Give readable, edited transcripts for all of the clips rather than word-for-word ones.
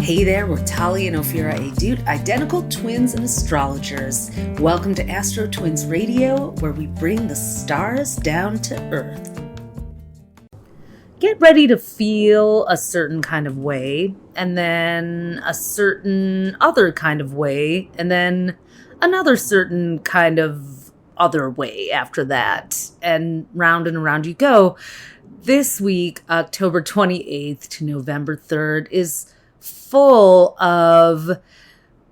Hey there, we're Talia and Ophira Edut, identical twins and astrologers. Welcome to AstroTwins Radio, where we bring the stars down to Earth. Get ready to feel a certain kind of way, and then a certain other kind of way, and then another certain kind of other way after that. And round you go. This week, October 28th to November 3rd, is full of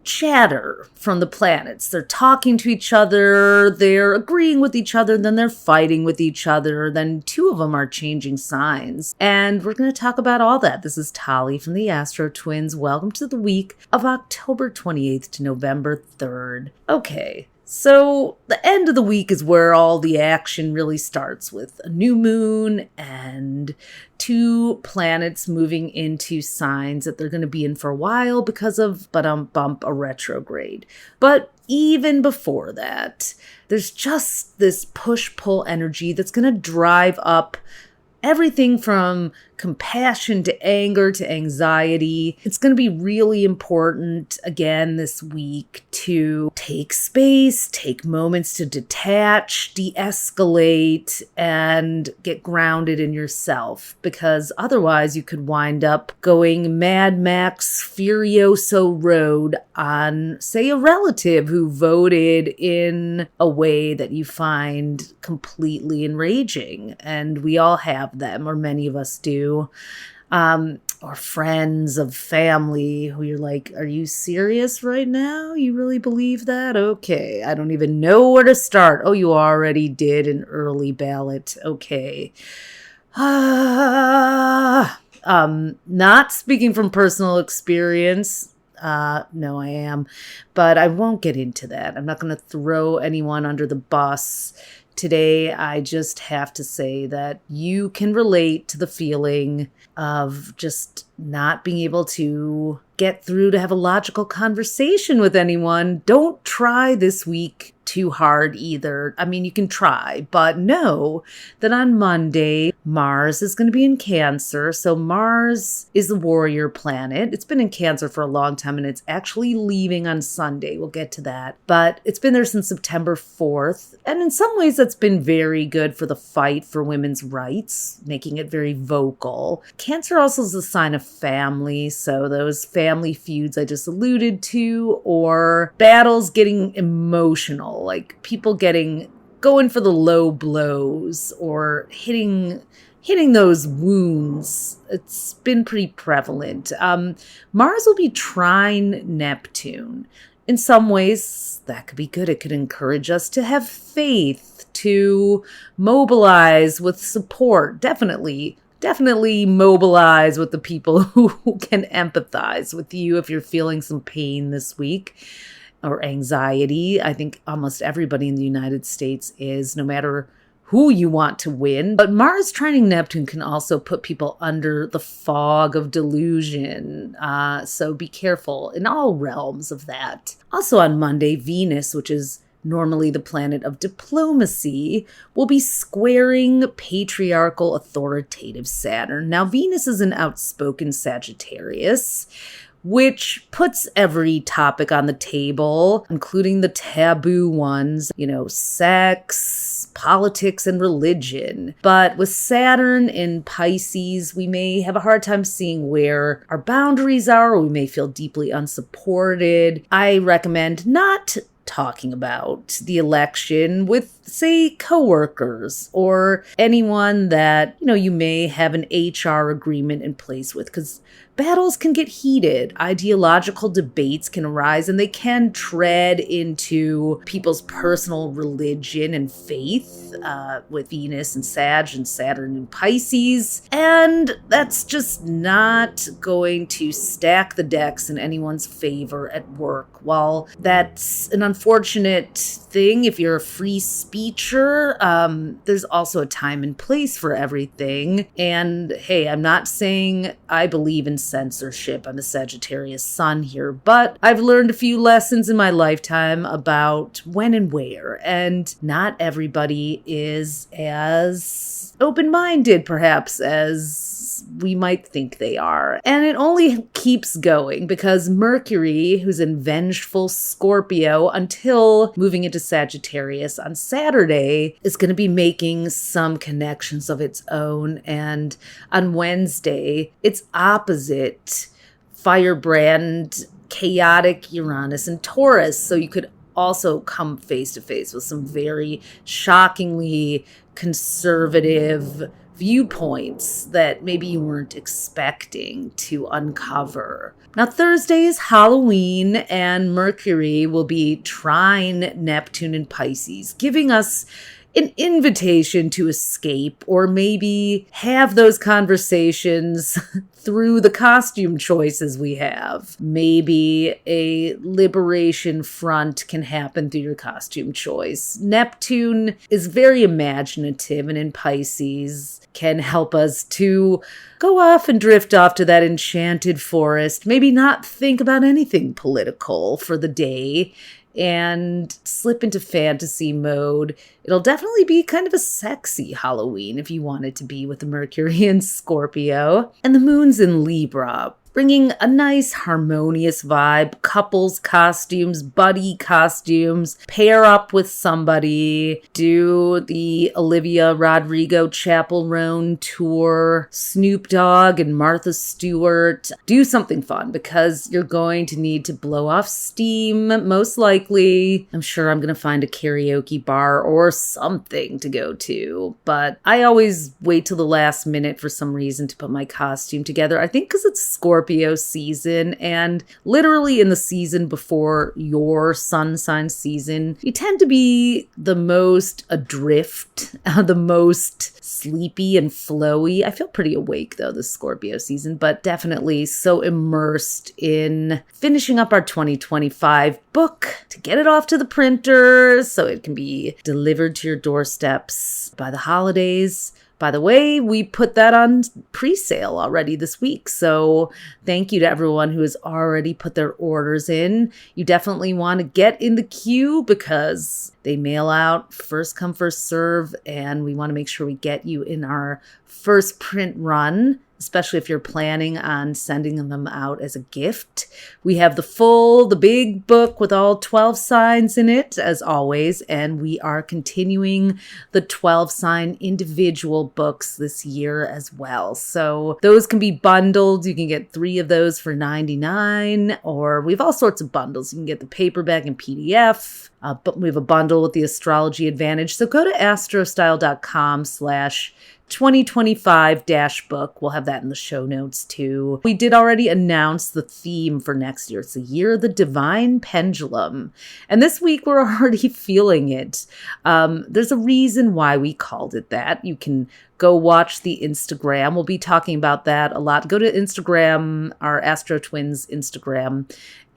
chatter from the planets. They're talking to each other, they're agreeing with each other, then they're fighting with each other, then two of them are changing signs. And we're going to talk about all that. This is Tali from the AstroTwins. Welcome to the week of October 28th to November 3rd. Okay. So the end of the week is where all the action really starts, with a new moon and two planets moving into signs that they're going to be in for a while because of a retrograde. But even before that, there's just this push-pull energy that's going to drive up everything from compassion to anger to anxiety. It's going to be really important, again, this week to take space, take moments to detach, de-escalate, and get grounded in yourself, because otherwise you could wind up going Mad Max Furioso road on, say, a relative who voted in a way that you find completely enraging. And we all have them, or many of us do. Or friends of family who you're like, are you serious right now? You really believe that? Okay, I don't even know where to start. Oh, you already did an early ballot. Okay. Not speaking from personal experience. No, I am. But I won't get into that. I'm not going to throw anyone under the bus. Today, I just have to say that you can relate to the feeling of just not being able to get through to have a logical conversation with anyone. Don't try this week too hard either. I mean, you can try, but know that on Monday, Mars is going to be in Cancer. So Mars is the warrior planet. It's been in Cancer for a long time, and it's actually leaving on Sunday. We'll get to that. But it's been there since September 4th. And in some ways, that's been very good for the fight for women's rights, making it very vocal. Cancer also is a sign of family. So those family feuds I just alluded to, or battles getting emotional, like people going for the low blows or hitting those wounds. It's been pretty prevalent. Mars will be trine Neptune. In some ways, that could be good. It could encourage us to have faith, to mobilize with support. Definitely mobilize with the people who can empathize with you if you're feeling some pain this week or anxiety. I think almost everybody in the United States is, no matter who you want to win. But Mars trining Neptune can also put people under the fog of delusion. So be careful in all realms of that. Also on Monday, Venus, which is normally the planet of diplomacy, will be squaring patriarchal authoritative Saturn. Now, Venus is an outspoken Sagittarius, which puts every topic on the table, including the taboo ones, sex, politics, and religion. But with Saturn in Pisces, we may have a hard time seeing where our boundaries are, or we may feel deeply unsupported. I recommend not talking about the election with, say, coworkers or anyone that, you may have an HR agreement in place with, because battles can get heated. Ideological debates can arise, and they can tread into people's personal religion and faith with Venus and Sag and Saturn and Pisces. And that's just not going to stack the decks in anyone's favor at work. While that's an unfortunate thing if you're a free speecher. There's also a time and place for everything. And hey, I'm not saying I believe in censorship. I'm a Sagittarius sun here, but I've learned a few lessons in my lifetime about when and where. And not everybody is as open-minded, perhaps, as we might think they are. And it only keeps going because Mercury, who's in vengeful Scorpio until moving into Sagittarius on Saturday, is going to be making some connections of its own. And on Wednesday, it's opposite firebrand, chaotic Uranus and Taurus. So you could also come face to face with some very shockingly conservative viewpoints that maybe you weren't expecting to uncover. Now, Thursday is Halloween, and Mercury will be trine Neptune in Pisces, giving us an invitation to escape or maybe have those conversations through the costume choices we have. Maybe a liberation front can happen through your costume choice. Neptune is very imaginative, and in Pisces can help us to go off and drift off to that enchanted forest, maybe not think about anything political for the day, and slip into fantasy mode. It'll definitely be kind of a sexy Halloween if you want it to be with the Mercury in Scorpio. And the moon's in Libra, bringing a nice harmonious vibe, couples costumes, buddy costumes, pair up with somebody, do the Olivia Rodrigo Chaperone tour, Snoop Dogg and Martha Stewart. Do something fun because you're going to need to blow off steam, most likely. I'm sure I'm going to find a karaoke bar or something to go to, but I always wait till the last minute for some reason to put my costume together. I think because it's Scorpio season, and literally in the season before your sun sign season, you tend to be the most adrift, the most sleepy and flowy. I feel pretty awake though this Scorpio season, but definitely so immersed in finishing up our 2025 book to get it off to the printer so it can be delivered to your doorsteps by the holidays. By the way, we put that on pre-sale already this week, so thank you to everyone who has already put their orders in. You definitely want to get in the queue because they mail out first come, first serve, and we want to make sure we get you in our first print run, especially if you're planning on sending them out as a gift. We have the big book with all 12 signs in it, as always, and we are continuing the 12 sign individual books this year as well. So those can be bundled. You can get 3 of those for $99, or we have all sorts of bundles. You can get the paperback and PDF, but we have a bundle with the Astrology Advantage. So go to astrostyle.com/2025-book. We'll have that in the show notes too. We did already announce the theme for next year. It's the year of the Divine Pendulum. And this week we're already feeling it. There's a reason why we called it that. You can go watch the Instagram. We'll be talking about that a lot. Go to Instagram, our AstroTwins Instagram,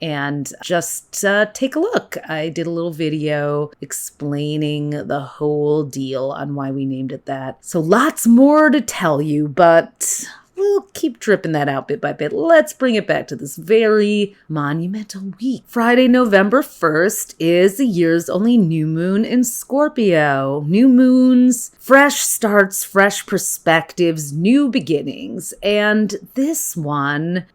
and just take a look. I did a little video explaining the whole deal on why we named it that. So lots more to tell you, but we'll keep dripping that out bit by bit. Let's bring it back to this very monumental week. Friday, November 1st is the year's only new moon in Scorpio. New moons, fresh starts, fresh perspectives, new beginnings. And this one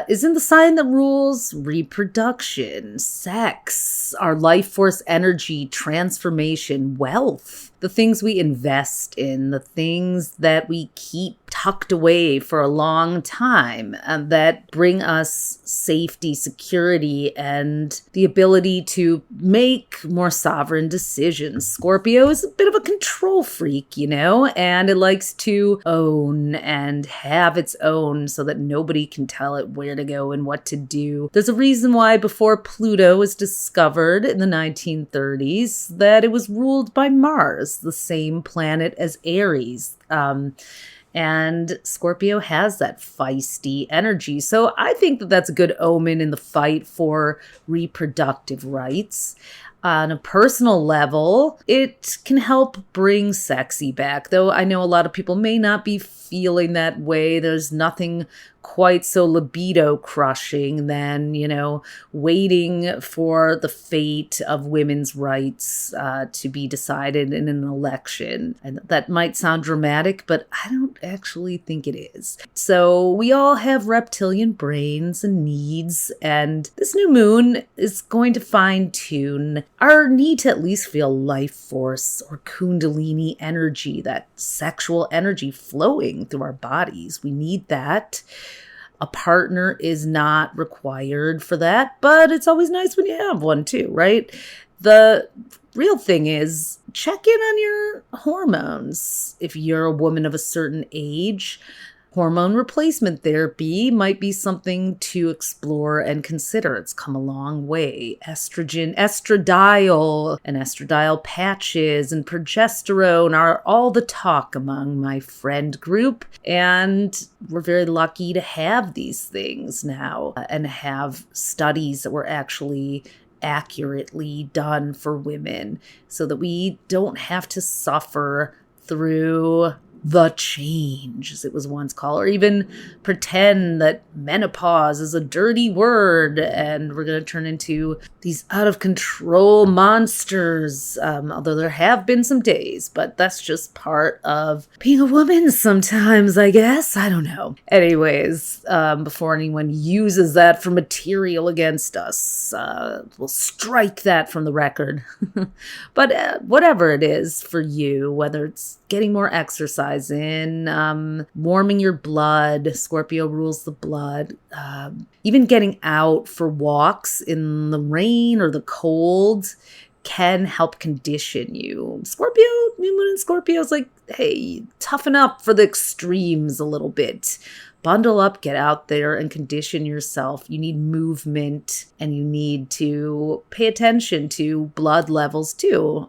is in the sign that rules reproduction, sex, our life force energy, transformation, wealth. The things we invest in, the things that we keep tucked away for a long time, and that bring us safety, security, and the ability to make more sovereign decisions. Scorpio is a bit of a control freak, and it likes to own and have its own so that nobody can tell it where to go and what to do. There's a reason why before Pluto was discovered in the 1930s that it was ruled by Mars, the same planet as Aries. And Scorpio has that feisty energy. So I think that that's a good omen in the fight for reproductive rights. On a personal level, it can help bring sexy back, though I know a lot of people may not be feeling that way. There's nothing quite so libido crushing than, waiting for the fate of women's rights to be decided in an election. And that might sound dramatic, but I don't actually think it is. So we all have reptilian brains and needs, and this new moon is going to fine tune our need to at least feel life force or kundalini energy, that sexual energy flowing through our bodies. We need that. A partner is not required for that, but it's always nice when you have one too, right? The real thing is check in on your hormones. If you're a woman of a certain age, hormone replacement therapy might be something to explore and consider. It's come a long way. Estrogen, estradiol, and estradiol patches and progesterone are all the talk among my friend group. And we're very lucky to have these things now and have studies that were actually accurately done for women so that we don't have to suffer through the change, as it was once called, or even pretend that menopause is a dirty word and we're going to turn into these out of control monsters. Although there have been some days, but that's just part of being a woman sometimes, I guess. I don't know. Anyways, before anyone uses that for material against us, we'll strike that from the record. But whatever it is for you, whether it's getting more exercise in, warming your blood, Scorpio rules the blood, even getting out for walks in the rain or the cold can help condition you. Scorpio, new moon in Scorpio is like, hey, toughen up for the extremes a little bit. Bundle up, get out there and condition yourself. You need movement and you need to pay attention to blood levels too.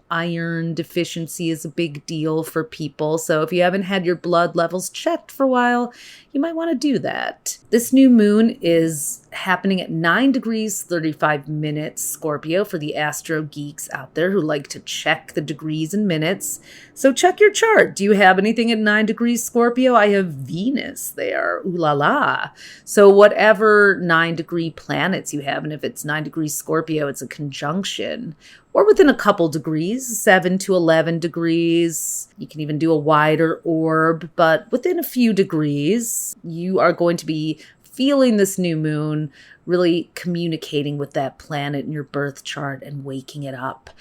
Iron deficiency is a big deal for people. So if you haven't had your blood levels checked for a while, you might want to do that. This new moon is happening at 9 degrees 35 minutes Scorpio for the astro geeks out there who like to check the degrees and minutes. So check your chart. Do you have anything at 9 degrees Scorpio? I have Venus there. Ooh la la. So whatever 9-degree planets you have, and if it's 9 degrees Scorpio, it's a conjunction. Or within a couple degrees, 7 to 11 degrees. You can even do a wider orb, but within a few degrees, you are going to be feeling this new moon, really communicating with that planet in your birth chart and waking it up.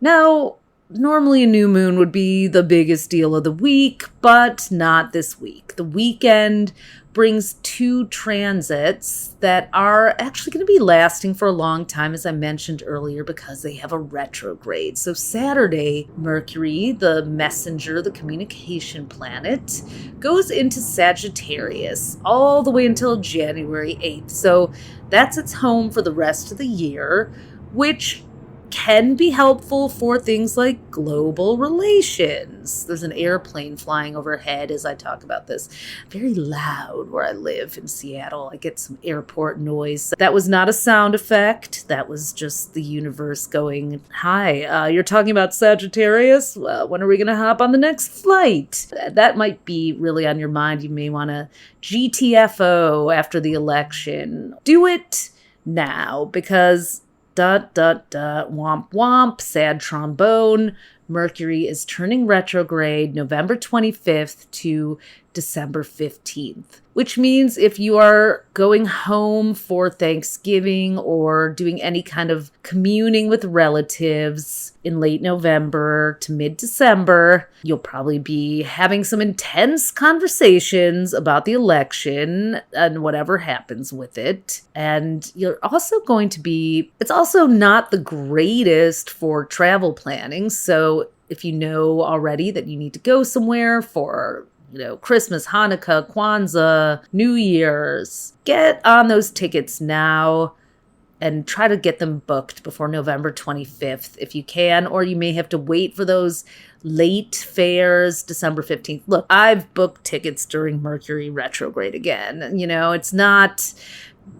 Now, normally a new moon would be the biggest deal of the week, but not this week. The weekend brings 2 transits that are actually going to be lasting for a long time, as I mentioned earlier, because they have a retrograde. So Saturday, Mercury, the messenger, the communication planet, goes into Sagittarius all the way until January 8th. So that's its home for the rest of the year, which can be helpful for things like global relations. There's an airplane flying overhead as I talk about this. Very loud where I live in Seattle. I get some airport noise. That was not a sound effect. That was just the universe going, hi, you're talking about Sagittarius? Well, when are we going to hop on the next flight? That might be really on your mind. You may want to GTFO after the election. Do it now because womp womp, sad trombone. Mercury is turning retrograde November 25th to December 15th, which means if you are going home for Thanksgiving or doing any kind of communing with relatives in late November to mid-December, you'll probably be having some intense conversations about the election and whatever happens with it. And you're also going to be, it's also not the greatest for travel planning. So if you know already that you need to go somewhere for Christmas, Hanukkah, Kwanzaa, New Year's, get on those tickets now and try to get them booked before November 25th if you can, or you may have to wait for those late fares, December 15th. Look, I've booked tickets during Mercury retrograde again. It's not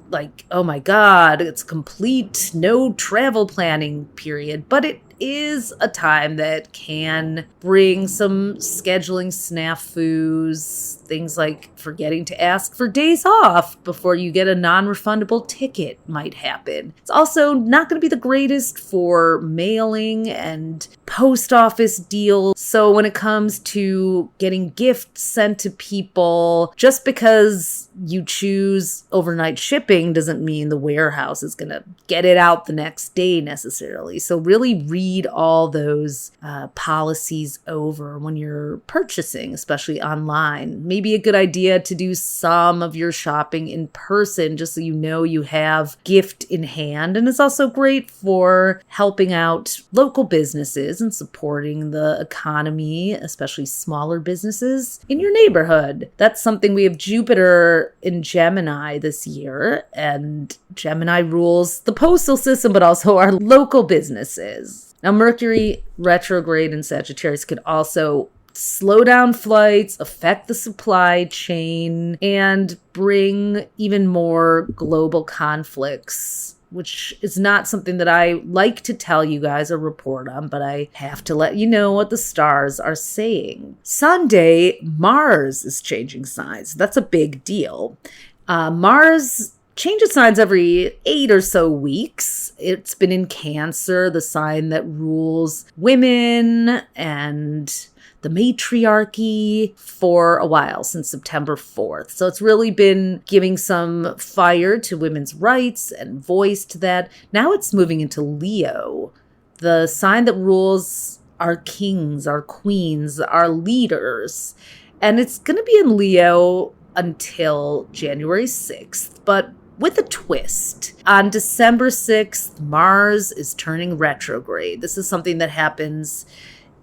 like, oh my God, it's complete no travel planning period. But it is a time that can bring some scheduling snafus, things like forgetting to ask for days off before you get a non-refundable ticket might happen. It's also not going to be the greatest for mailing and post office deals. So when it comes to getting gifts sent to people, just because you choose overnight shipping doesn't mean the warehouse is going to get it out the next day necessarily. So really read all those policies over when you're purchasing, especially online. Maybe a good idea to do some of your shopping in person just so you know you have gift in hand. And it's also great for helping out local businesses and supporting the economy, especially smaller businesses in your neighborhood. That's something. We have Jupiter in Gemini this year, and Gemini rules the postal system, but also our local businesses. Now, Mercury retrograde in Sagittarius could also slow down flights, affect the supply chain, and bring even more global conflicts, which is not something that I like to tell you guys or report on, but I have to let you know what the stars are saying. Sunday, Mars is changing signs. That's a big deal. Mars changes signs every 8 or so weeks. It's been in Cancer, the sign that rules women and the matriarchy, for a while, since September 4th. So it's really been giving some fire to women's rights and voice to that. Now it's moving into Leo, the sign that rules our kings, our queens, our leaders. And it's going to be in Leo until January 6th, but with a twist. On December 6th, Mars is turning retrograde. This is something that happens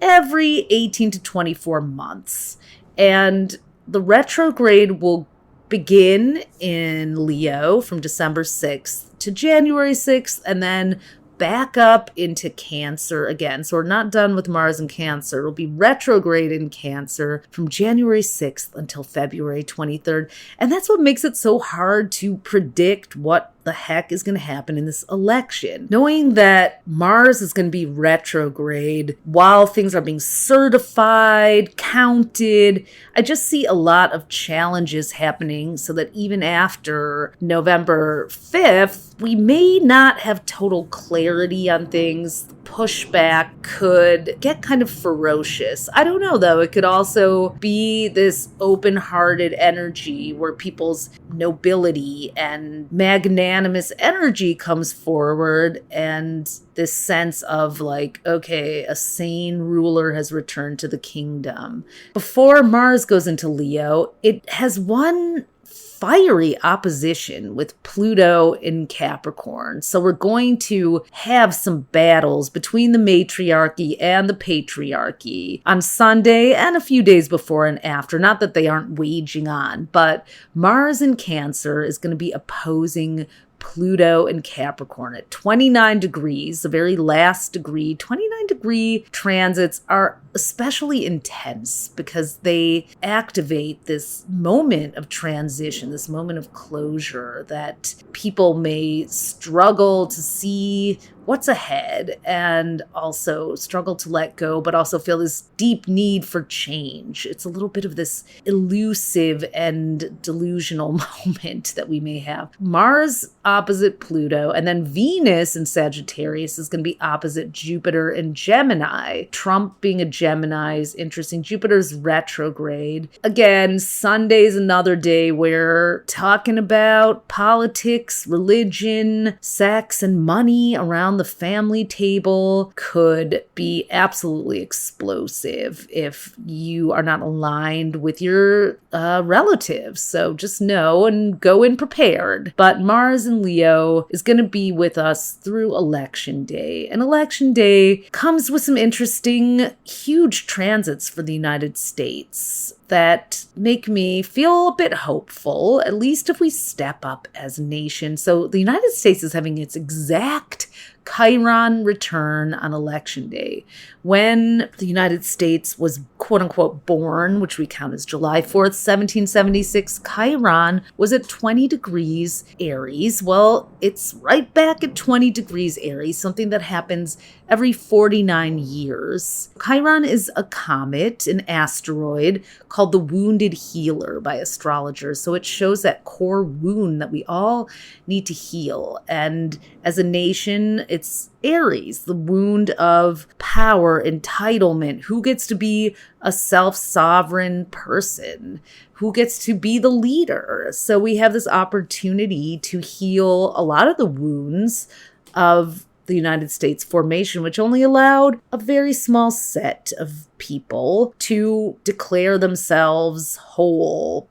every 18 to 24 months. And the retrograde will begin in Leo from December 6th to January 6th, and then back up into Cancer again. So we're not done with Mars in Cancer. It'll be retrograde in Cancer from January 6th until February 23rd. And that's what makes it so hard to predict what the heck is going to happen in this election. Knowing that Mars is going to be retrograde while things are being certified, counted, I just see a lot of challenges happening so that even after November 5th, we may not have total clarity on things. Pushback could get kind of ferocious. I don't know, though. It could also be this open-hearted energy where people's nobility and magnanimous energy comes forward, and this sense of like, okay, a sane ruler has returned to the kingdom. Before Mars goes into Leo, it has one fiery opposition with Pluto in Capricorn. So we're going to have some battles between the matriarchy and the patriarchy on Sunday and a few days before and after. Not that they aren't waging on, but Mars in Cancer is going to be opposing Pluto and Capricorn at 29 degrees, the very last degree. 29-degree transits are especially intense because they activate this moment of transition, this moment of closure that people may struggle to see what's ahead and also struggle to let go, but also feel this deep need for change. It's a little bit of this elusive and delusional moment that we may have. Mars opposite Pluto, and then Venus in Sagittarius is going to be opposite Jupiter in Gemini. Trump being a Gemini is interesting. Jupiter's retrograde. Again, Sunday's another day where talking about politics, religion, sex, and money around the family table could be absolutely explosive if you are not aligned with your relatives. So just know and go in prepared. But Mars in Leo is going to be with us through Election Day. And Election Day comes with some interesting, huge transits for the United States. that make me feel a bit hopeful, at least if we step up as a nation. So the United States is having its exact Chiron return on election day. When the United States was quote unquote born, which we count as July 4th, 1776, Chiron was at 20 degrees Aries. Well, it's right back at 20 degrees Aries, something that happens every 49 years. Chiron is a comet, an asteroid called the Wounded Healer by astrologers. So it shows that core wound that we all need to heal. And as a nation, it's Aries, the wound of power, entitlement. Who gets to be a self-sovereign person? Who gets to be the leader? So we have this opportunity to heal a lot of the wounds of the United States formation, which only allowed a very small set of people to declare themselves whole,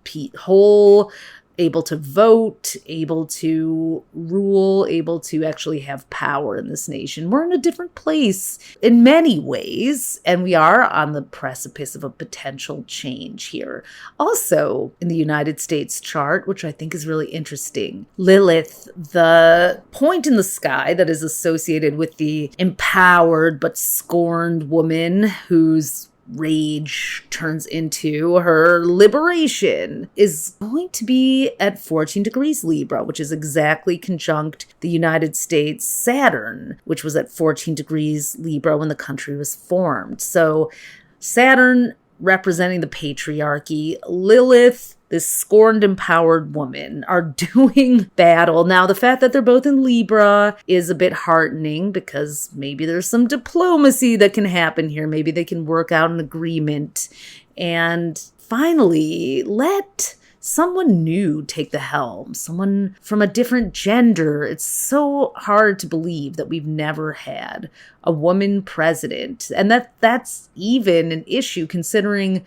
able to vote, able to rule, able to actually have power in this nation. We're in a different place in many ways, and we are on the precipice of a potential change here. Also, in the United States chart, which I think is really interesting, Lilith, the point in the sky that is associated with the empowered but scorned woman whose rage turns into her liberation, is going to be at 14 degrees Libra, which is exactly conjunct the United States Saturn, which was at 14 degrees Libra when the country was formed. So Saturn representing the patriarchy, Lilith, this scorned, empowered woman, are doing battle. Now, the fact that they're both in Libra is a bit heartening because maybe there's some diplomacy that can happen here. Maybe they can work out an agreement and finally let someone new take the helm, someone from a different gender. It's so hard to believe that we've never had a woman president, and that's even an issue considering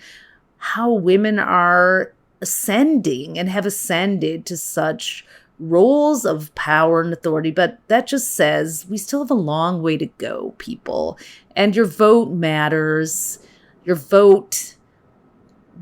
how women are ascending and have ascended to such roles of power and authority. But that just says we still have a long way to go, people. And your vote matters. Your vote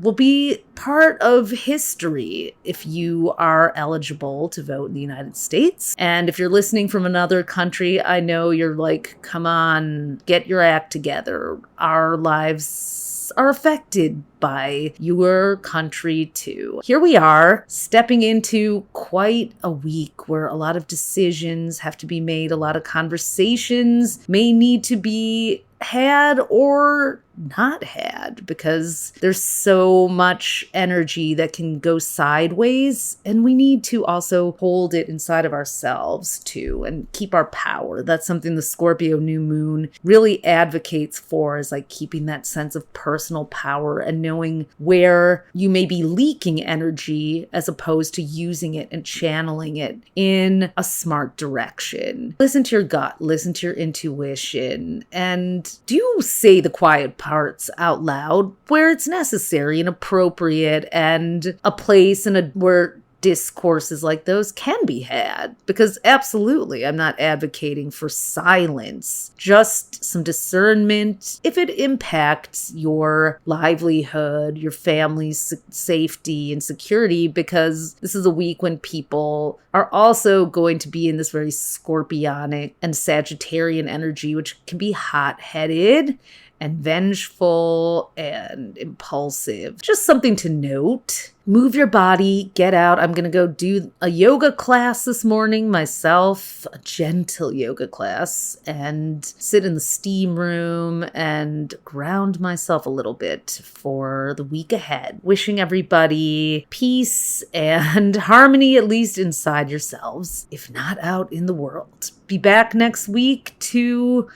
will be part of history if you are eligible to vote in the United States. And if you're listening from another country, I know you're like, come on, get your act together. Our lives are affected by your country too. Here we are, stepping into quite a week where a lot of decisions have to be made, a lot of conversations may need to be had or not had because there's so much energy that can go sideways, and we need to also hold it inside of ourselves too and keep our power. That's something the Scorpio new moon really advocates for, is like keeping that sense of personal power and knowing where you may be leaking energy as opposed to using it and channeling it in a smart direction. Listen to your gut, listen to your intuition, and do say the quiet parts out loud where it's necessary and appropriate, and a place where discourses like those can be had. Because absolutely, I'm not advocating for silence, just some discernment if it impacts your livelihood, your family's safety and security, because this is a week when people are also going to be in this very scorpionic and Sagittarian energy, which can be hot-headed and vengeful and impulsive. Just something to note. Move your body, get out. I'm going to go do a yoga class this morning myself, a gentle yoga class, and sit in the steam room and ground myself a little bit for the week ahead. Wishing everybody peace and harmony, at least inside yourselves, if not out in the world. Be back next week to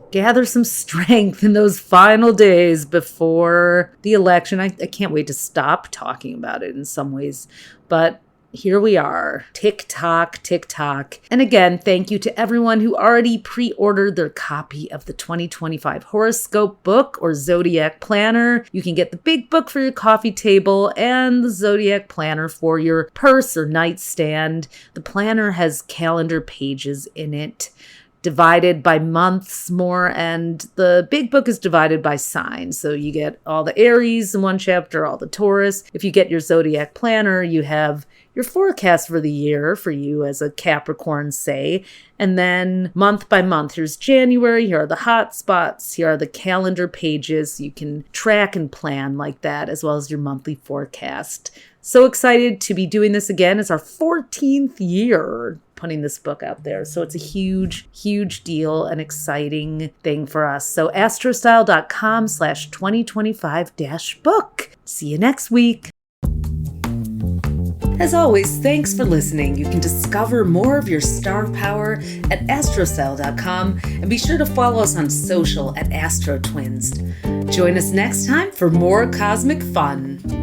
gather some strength in those final days before the election. I can't wait to stop talking about it in some ways, but here we are. Tick tock, tick tock. And again, thank you to everyone who already pre-ordered their copy of the 2025 Horoscope book or Zodiac Planner. You can get the big book for your coffee table and the Zodiac Planner for your purse or nightstand. The planner has calendar pages in it divided by months more, and the big book is divided by signs. So you get all the Aries in one chapter, all the Taurus. If you get your zodiac planner, you have your forecast for the year for you as a Capricorn, say. And then month by month, here's January, here are the hot spots, here are the calendar pages. You can track and plan like that, as well as your monthly forecast. So excited to be doing this again. It's our 14th year putting this book out there. So it's a huge, huge deal, an exciting thing for us. So astrostyle.com/2025-book. See you next week. As always, thanks for listening. You can discover more of your star power at astrostyle.com, and be sure to follow us on social at AstroTwins. Join us next time for more cosmic fun.